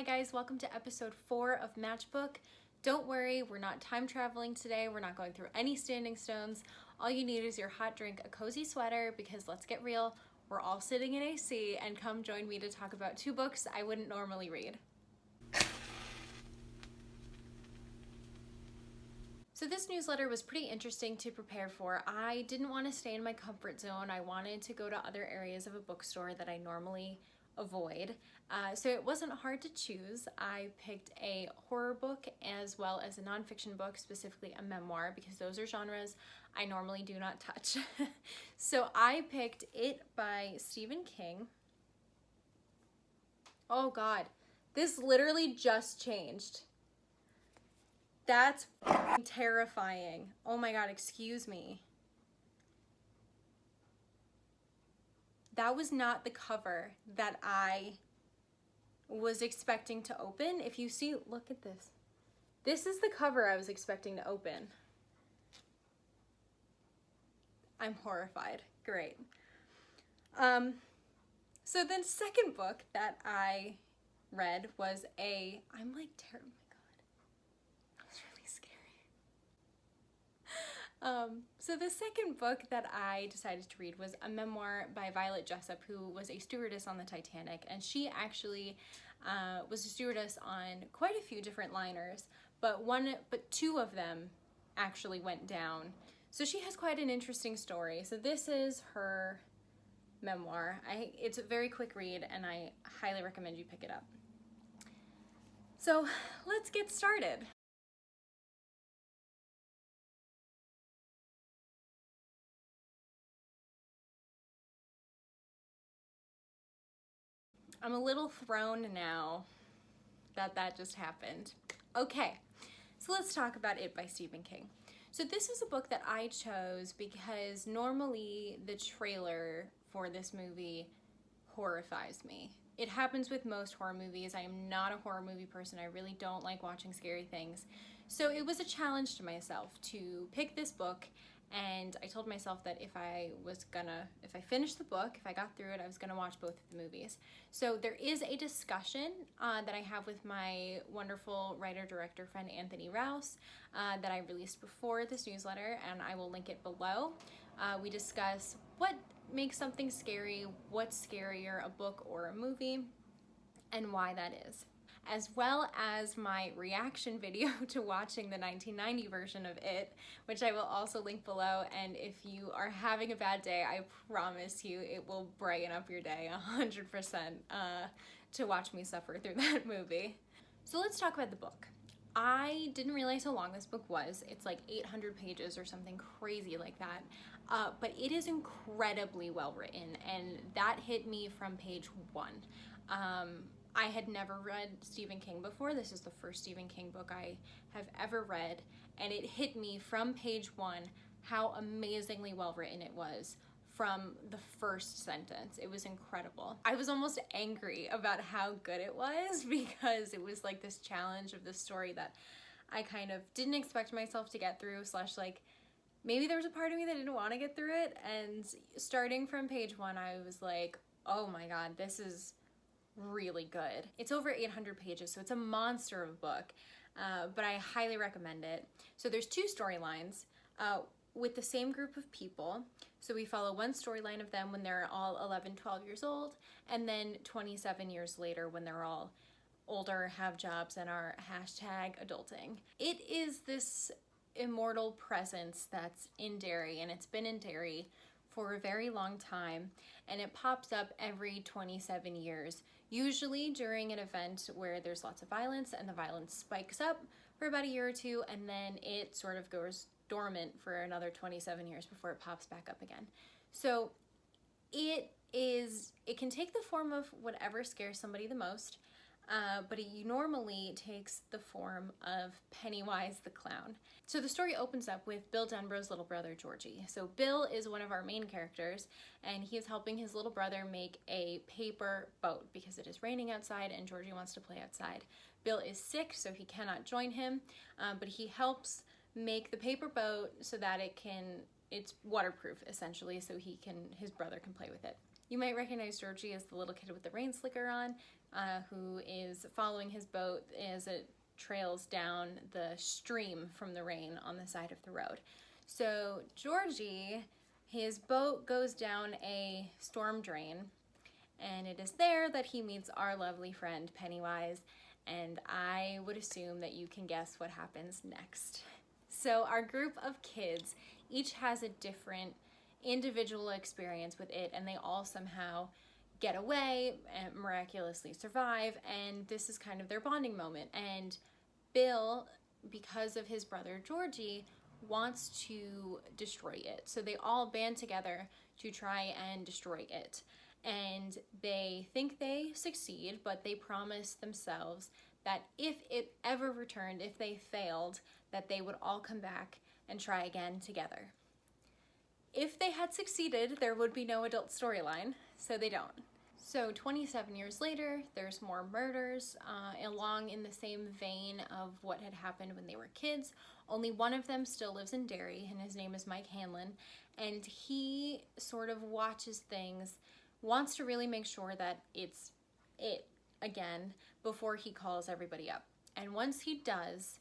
Hi guys, welcome to episode 4 of Matchbook. Don't worry, we're not time traveling today. We're not going through any standing stones. All you need is your hot drink, a cozy sweater, because let's get real, we're all sitting in AC, and come join me to talk about 2 books I wouldn't normally read. So this newsletter was pretty interesting to prepare for. I didn't want to stay in my comfort zone. I wanted to go to other areas of a bookstore that I normally avoid. So it wasn't hard to choose. I picked a horror book as well as a nonfiction book, specifically a memoir, because those are genres I normally do not touch. So I picked It by Stephen King. Oh God, this literally just changed. That's terrifying. Oh my God, excuse me. That was not the cover that I was expecting to open. If you see, look at this. This is the cover I was expecting to open. I'm horrified. Great. So the second book that I read was I'm like terrible. So the second book that I decided to read was a memoir by Violet Jessop, who was a stewardess on the Titanic, and she actually was a stewardess on quite a few different liners, but 2 of them actually went down. So she has quite an interesting story. So this is her memoir. It's a very quick read, and I highly recommend you pick it up. So let's get started. I'm a little thrown now that just happened. Okay, so let's talk about It by Stephen King. So this is a book that I chose because normally the trailer for this movie horrifies me. It happens with most horror movies. I am not a horror movie person. I really don't like watching scary things. So it was a challenge to myself to pick this book, and I told myself that if I finished the book, if I got through it, I was gonna watch both of the movies. So there is a discussion that I have with my wonderful writer-director friend Anthony Rouse that I released before this newsletter, and I will link it below. We discuss what makes something scary, what's scarier, a book or a movie, and why that is, as well as my reaction video to watching the 1990 version of It, which I will also link below. And if you are having a bad day, I promise you it will brighten up your day 100% to watch me suffer through that movie. So let's talk about the book. I didn't realize how long this book was. It's like 800 pages or something crazy like that. But it is incredibly well written, and that hit me from page 1. I had never read Stephen King before. This is the first Stephen King book I have ever read, and it hit me from page 1 how amazingly well written it was from the first sentence. It was incredible. I was almost angry about how good it was because it was like this challenge of this story that I kind of didn't expect myself to get through, / like maybe there was a part of me that didn't want to get through it. And starting from page 1, I was like, oh my God, this is really good. It's over 800 pages, so it's a monster of a book, but I highly recommend it. So there's 2 storylines with the same group of people. So we follow one storyline of them when they're all 11, 12 years old, and then 27 years later when they're all older, have jobs, and are #adulting. It is this immortal presence that's in Derry, and it's been in Derry for a very long time, and it pops up every 27 years, usually during an event where there's lots of violence, and the violence spikes up for about a year or 2, and then it sort of goes dormant for another 27 years before it pops back up again. So it can take the form of whatever scares somebody the most, but it normally takes the form of Pennywise the clown. So the story opens up with Bill Denborough's little brother, Georgie. So Bill is one of our main characters, and he is helping his little brother make a paper boat because it is raining outside and Georgie wants to play outside. Bill is sick, so he cannot join him, but he helps make the paper boat so that it's waterproof, essentially, so his brother can play with it. You might recognize Georgie as the little kid with the rain slicker on. who is following his boat as it trails down the stream from the rain on the side of the road. So Georgie, his boat goes down a storm drain, and it is there that he meets our lovely friend Pennywise, and I would assume that you can guess what happens next. So our group of kids each has a different individual experience with it, and they all somehow get away and miraculously survive, and this is kind of their bonding moment. And Bill, because of his brother Georgie, wants to destroy it. So they all band together to try and destroy it. And they think they succeed, but they promise themselves that if it ever returned, if they failed, that they would all come back and try again together. If they had succeeded, there would be no adult storyline, so they don't. So 27 years later, there's more murders along in the same vein of what had happened when they were kids. Only one of them still lives in Derry, and his name is Mike Hanlon, and he sort of watches things, wants to really make sure that it's it again before he calls everybody up. And once he does,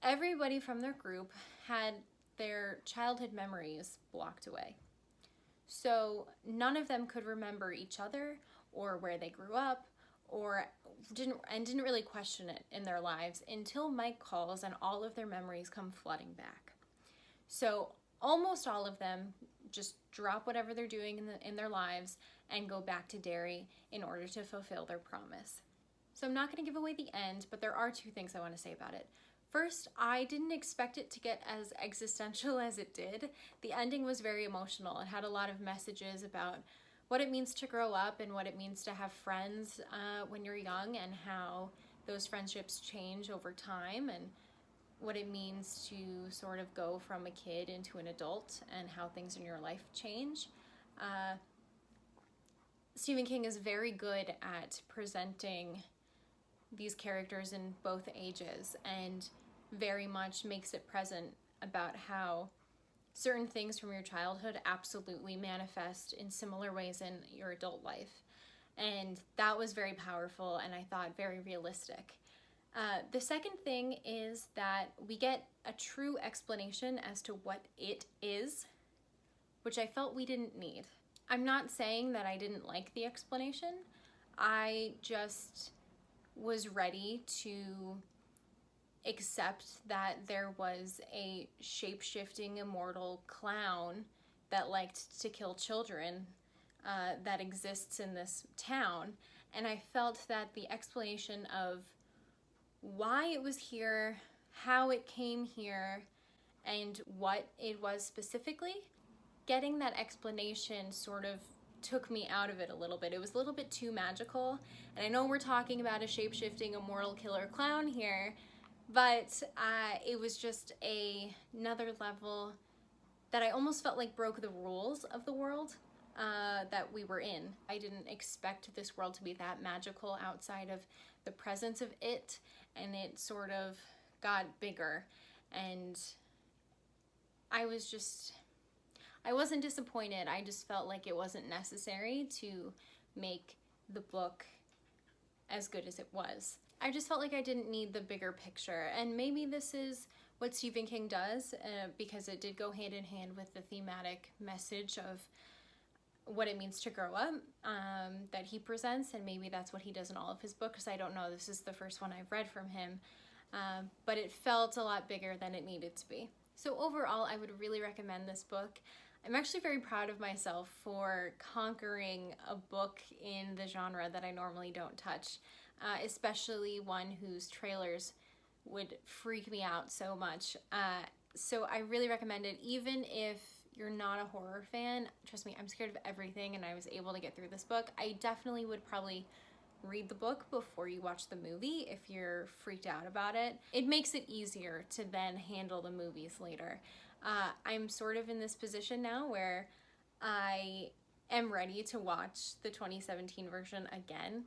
everybody from their group had their childhood memories blocked away. So none of them could remember each other or where they grew up, or didn't really question it in their lives until Mike calls and all of their memories come flooding back. So almost all of them just drop whatever they're doing in their lives and go back to Derry in order to fulfill their promise. So I'm not going to give away the end, but there are two things I want to say about it. First, I didn't expect it to get as existential as it did. The ending was very emotional. It had a lot of messages about what it means to grow up and what it means to have friends when you're young, and how those friendships change over time, and what it means to sort of go from a kid into an adult and how things in your life change. Stephen King is very good at presenting these characters in both ages, and very much makes it present about how certain things from your childhood absolutely manifest in similar ways in your adult life. And that was very powerful, and I thought very realistic. The second thing is that we get a true explanation as to what it is, which I felt we didn't need. I'm not saying that I didn't like the explanation. I just was ready to accept that there was a shape-shifting immortal clown that liked to kill children that exists in this town. And I felt that the explanation of why it was here, how it came here, and what it was specifically, getting that explanation sort of took me out of it a little bit. It was a little bit too magical. And I know we're talking about a shape-shifting immortal killer clown here, but it was just another level that I almost felt like broke the rules of the world that we were in. I didn't expect this world to be that magical outside of the presence of it, and it sort of got bigger. And I wasn't disappointed. I just felt like it wasn't necessary to make the book as good as it was. I just felt like I didn't need the bigger picture, and maybe this is what Stephen King does, because it did go hand in hand with the thematic message of what it means to grow up that he presents, and maybe that's what he does in all of his books. I don't know, this is the first one I've read from him, but it felt a lot bigger than it needed to be. So overall, I would really recommend this book. I'm actually very proud of myself for conquering a book in the genre that I normally don't touch, especially one whose trailers would freak me out so much. So I really recommend it, even if you're not a horror fan. Trust me, I'm scared of everything, and I was able to get through this book. I definitely would probably read the book before you watch the movie if you're freaked out about it. It makes it easier to then handle the movies later. I'm sort of in this position now where I am ready to watch the 2017 version again,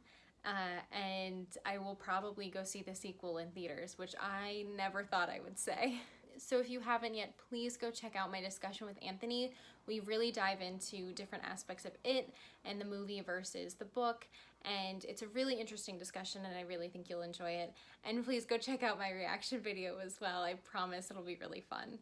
and I will probably go see the sequel in theaters, which I never thought I would say. So if you haven't yet, please go check out my discussion with Anthony. We really dive into different aspects of it and the movie versus the book, and it's a really interesting discussion, and I really think you'll enjoy it. And please go check out my reaction video as well. I promise it'll be really fun.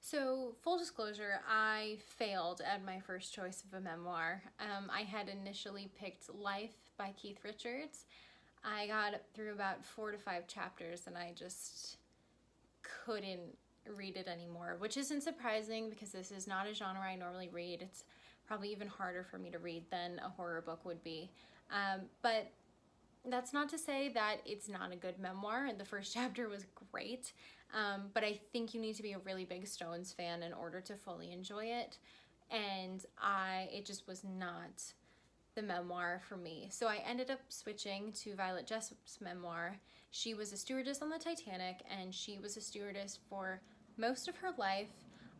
So, full disclosure, I failed at my first choice of a memoir. I had initially picked Life by Keith Richards. I got through about 4 to 5 chapters and I just couldn't read it anymore, which isn't surprising because this is not a genre I normally read. It's probably even harder for me to read than a horror book would be. But that's not to say that it's not a good memoir. The first chapter was great, but I think you need to be a really big Stones fan in order to fully enjoy it. And it just was not the memoir for me. So I ended up switching to Violet Jessop's memoir. She was a stewardess on the Titanic, and she was a stewardess for most of her life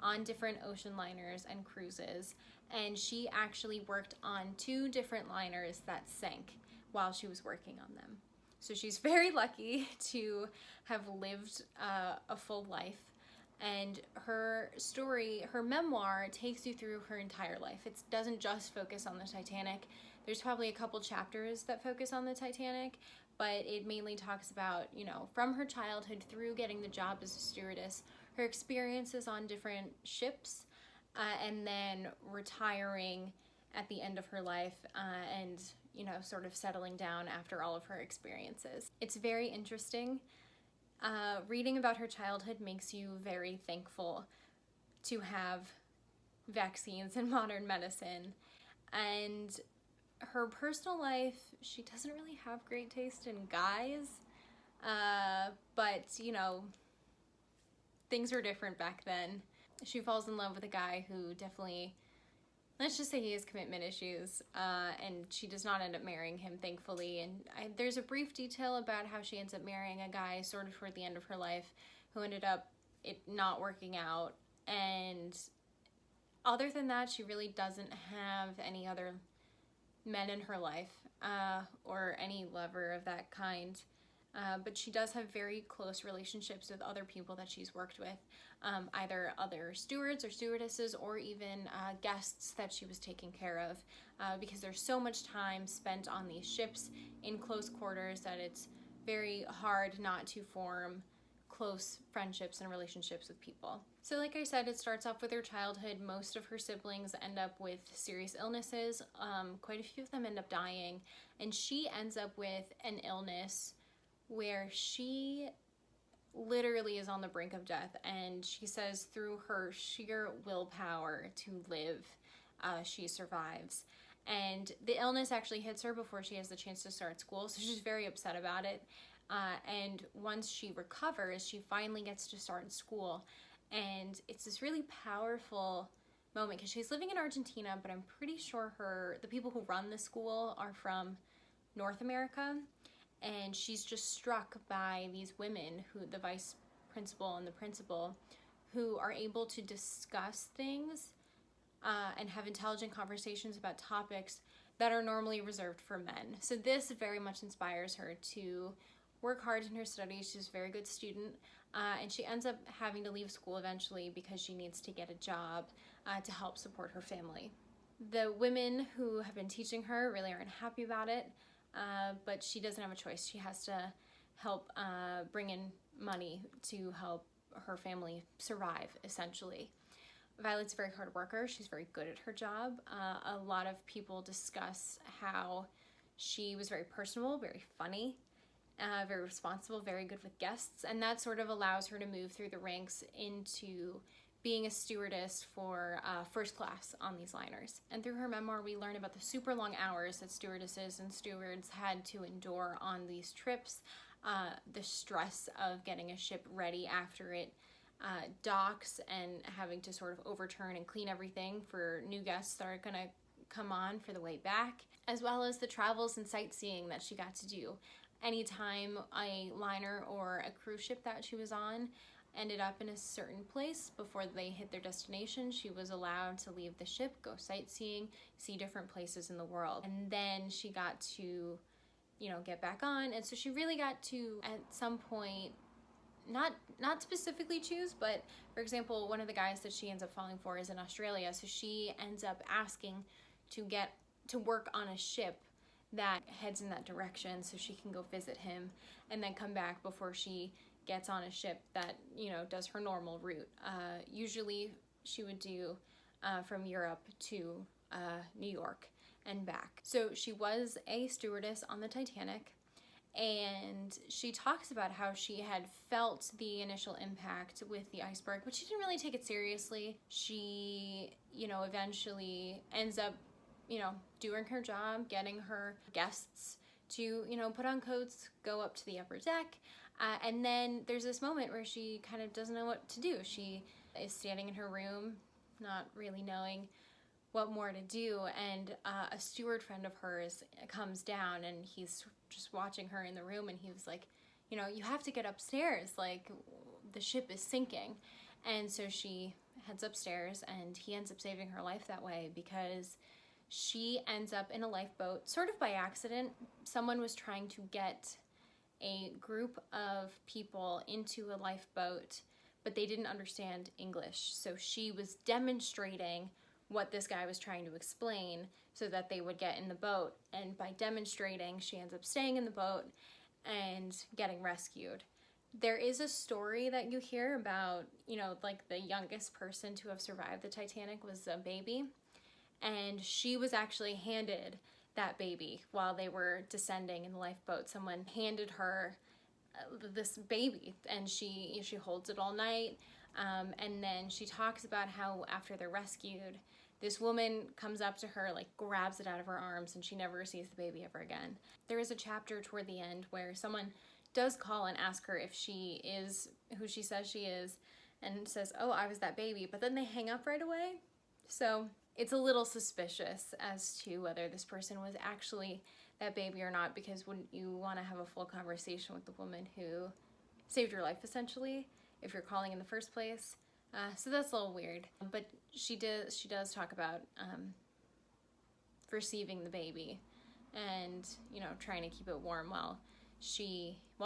on different ocean liners and cruises. And she actually worked on 2 different liners that sank while she was working on them. So she's very lucky to have lived a full life. And her story, her memoir, takes you through her entire life. It doesn't just focus on the Titanic. There's probably a couple chapters that focus on the Titanic, but it mainly talks about, you know, from her childhood through getting the job as a stewardess, her experiences on different ships, and then retiring at the end of her life, and, you know, sort of settling down after all of her experiences. It's very interesting. Reading about her childhood makes you very thankful to have vaccines and modern medicine. And her personal life, she doesn't really have great taste in guys, but, you know, things were different back then. She falls in love with a guy who definitely, let's just say he has commitment issues, and she does not end up marrying him, thankfully. And there's a brief detail about how she ends up marrying a guy sort of toward the end of her life who ended up it not working out. And other than that, she really doesn't have any other men in her life, or any lover of that kind. But she does have very close relationships with other people that she's worked with, either other stewards or stewardesses, or even guests that she was taking care of, because there's so much time spent on these ships in close quarters that it's very hard not to form close friendships and relationships with people. So like I said, it starts off with her childhood. Most of her siblings end up with serious illnesses. Quite a few of them end up dying, and she ends up with an illness where she literally is on the brink of death, and she says through her sheer willpower to live, she survives. And the illness actually hits her before she has the chance to start school, so she's very upset about it. And once she recovers, she finally gets to start school, and it's this really powerful moment because she's living in Argentina, but I'm pretty sure the people who run the school are from North America. And she's just struck by these women, the vice principal and the principal, who are able to discuss things and have intelligent conversations about topics that are normally reserved for men. So this very much inspires her to work hard in her studies. She's a very good student, and she ends up having to leave school eventually because she needs to get a job to help support her family. The women who have been teaching her really aren't happy about it. But she doesn't have a choice. She has to help bring in money to help her family survive, essentially. Violet's a very hard worker. She's very good at her job. A lot of people discuss how she was very personable, very funny, very responsible, very good with guests, and that sort of allows her to move through the ranks into being a stewardess for first class on these liners. And through her memoir, we learn about the super long hours that stewardesses and stewards had to endure on these trips, the stress of getting a ship ready after it docks and having to sort of overturn and clean everything for new guests that are gonna come on for the way back, as well as the travels and sightseeing that she got to do anytime a liner or a cruise ship that she was on ended up in a certain place before they hit their destination. She was allowed to leave the ship, go sightseeing, see different places in the world. And then she got to, get back on. And so she really got to, at some point, not specifically choose, but for example, one of the guys that she ends up falling for is in Australia. So she ends up asking to get to work on a ship that heads in that direction so she can go visit him and then come back before she gets on a ship that, does her normal route. Usually she would do from Europe to New York and back. So she was a stewardess on the Titanic, and she talks about how she had felt the initial impact with the iceberg, but she didn't really take it seriously. She, eventually ends up, doing her job, getting her guests to, put on coats, go up to the upper deck. And then there's this moment where she kind of doesn't know what to do. She is standing in her room, not really knowing what more to do. And a steward friend of hers comes down, and he's just watching her in the room, and he was like, you have to get upstairs, like the ship is sinking. And so she heads upstairs, and he ends up saving her life that way, because she ends up in a lifeboat sort of by accident. Someone was trying to get a group of people into a lifeboat, but they didn't understand English. So she was demonstrating what this guy was trying to explain so that they would get in the boat. And by demonstrating, she ends up staying in the boat and getting rescued. There is a story that you hear about, like the youngest person to have survived the Titanic was a baby. And she was actually handed that baby while they were descending in the lifeboat. Someone handed her this baby, and she holds it all night. And then she talks about how after they're rescued, this woman comes up to her, like grabs it out of her arms, and she never sees the baby ever again. There is a chapter toward the end where someone does call and ask her if she is who she says she is, and says, "Oh, I was that baby," but then they hang up right away. So it's a little suspicious as to whether this person was actually that baby or not, because wouldn't you want to have a full conversation with the woman who saved your life, essentially, if you're calling in the first place? So that's a little weird. But she does talk about receiving the baby and, trying to keep it warm while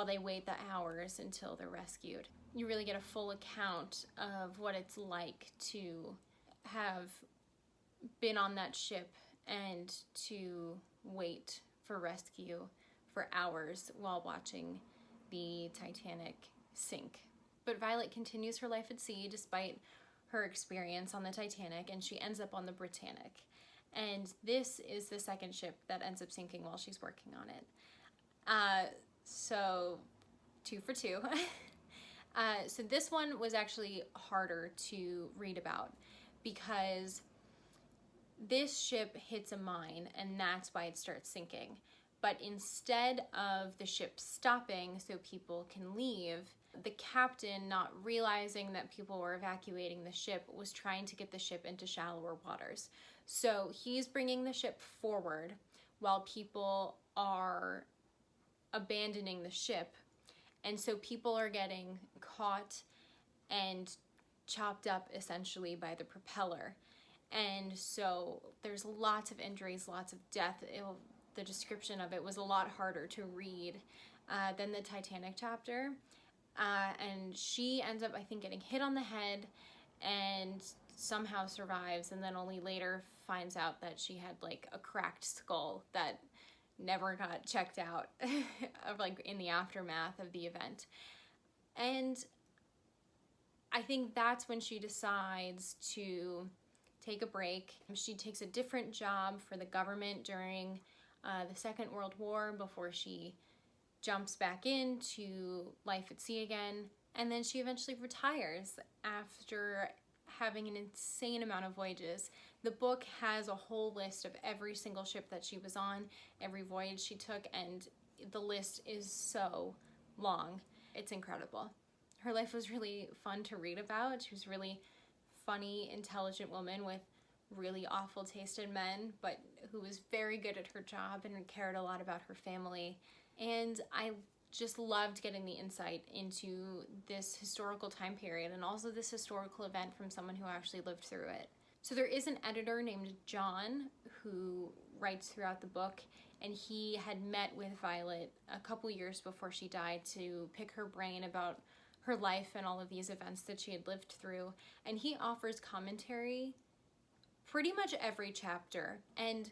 they wait the hours until they're rescued. You really get a full account of what it's like to have been on that ship and to wait for rescue for hours while watching the Titanic sink. But Violet continues her life at sea despite her experience on the Titanic, and she ends up on the Britannic. And this is the second ship that ends up sinking while she's working on it. So 2 for 2. So this one was actually harder to read about, because this ship hits a mine, and that's why it starts sinking. But instead of the ship stopping so people can leave, the captain, not realizing that people were evacuating the ship, was trying to get the ship into shallower waters. So he's bringing the ship forward while people are abandoning the ship. And so people are getting caught and chopped up essentially by the propeller. And so there's lots of injuries, lots of death. The description of it was a lot harder to read than the Titanic chapter. And she ends up, I think, getting hit on the head and somehow survives, and then only later finds out that she had like a cracked skull that never got checked out of like in the aftermath of the event. And I think that's when she decides to take a break. She takes a different job for the government during the Second World War before she jumps back into life at sea again. And then she eventually retires after having an insane amount of voyages. The book has a whole list of every single ship that she was on, every voyage she took, and the list is so long. It's incredible. Her life was really fun to read about. She was a really funny, intelligent woman with really awful taste in men, but who was very good at her job and cared a lot about her family. And I just loved getting the insight into this historical time period and also this historical event from someone who actually lived through it. So there is an editor named John who writes throughout the book, and he had met with Violet a couple years before she died to pick her brain about her life and all of these events that she had lived through. And he offers commentary pretty much every chapter, and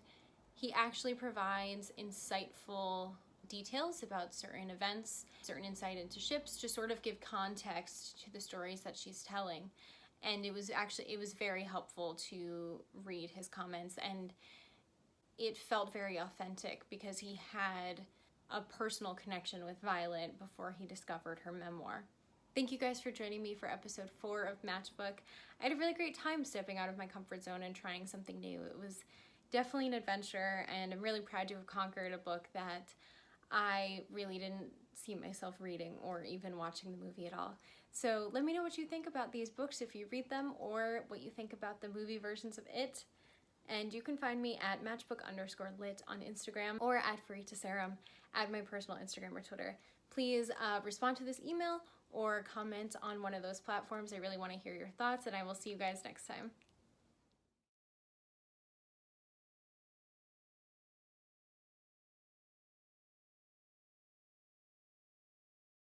he actually provides insightful details about certain events, certain insight into ships, to sort of give context to the stories that she's telling. And it was very helpful to read his comments, and it felt very authentic because he had a personal connection with Violet before he discovered her memoir. Thank you guys for joining me for episode 4 of Matchbook. I had a really great time stepping out of my comfort zone and trying something new. It was definitely an adventure, and I'm really proud to have conquered a book that I really didn't see myself reading or even watching the movie at all. So let me know what you think about these books if you read them, or what you think about the movie versions of it. And you can find me at matchbook_lit on Instagram, or at Faritasaram at my personal Instagram or Twitter. Please respond to this email or comment on one of those platforms. I really want to hear your thoughts, and I will see you guys next time.